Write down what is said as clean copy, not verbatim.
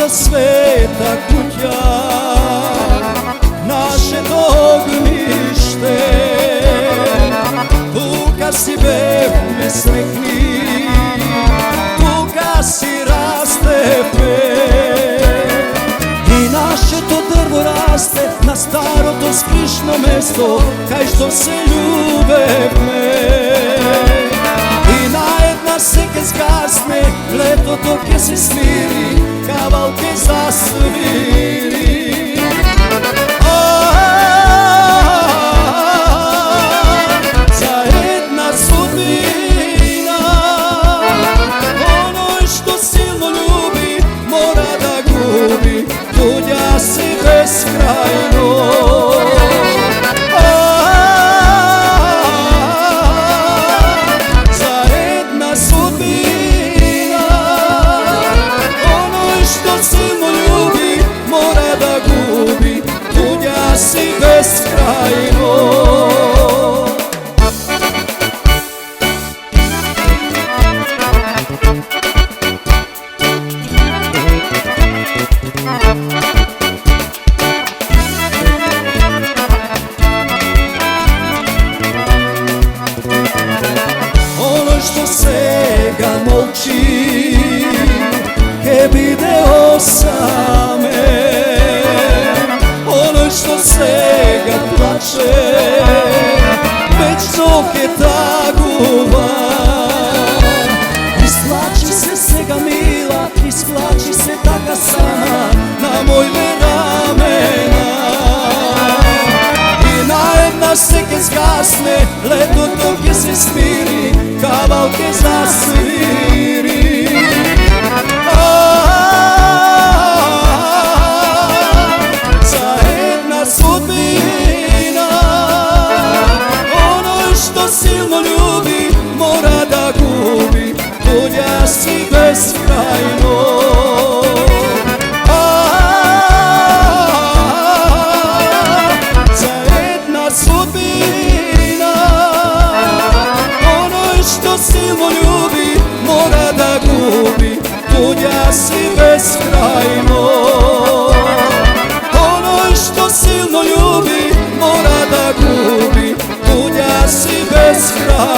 naša sveta kuća, naše ognjište. Tu kad si bebe srekni, tu kad si raste pet. I naše to drvo raste na staro to skrišno mesto, kaj što se ljube me. I najedna se kad zgasne, leto dok je se smiri, kavalke zasviri. Zajedna sudbina, onoj što silno ljubi, mora da gubi, tuđa si beskrajno. Zajedna sudbina, onoj što silno ljubi, mora da gubi, tuđa si beskrajno. Ono što sega molči, ke video same. Ono što sega plače, već dok je taguva. Isplači se sega mila, isplači se taka sama na mojne ramena. I najedna se kad zgasne, leto dok je se smiri, kavalke zasviri. Zajedna sudbina, ono što silno ljubi, mora da gubi, tuđa si beskrajno. Zajedna sudbina, ono što silno ljubi, mora da gubi, tuđa si beskrajno. Ono što silno ljubi, mora da gubi, tuđa si beskrajno.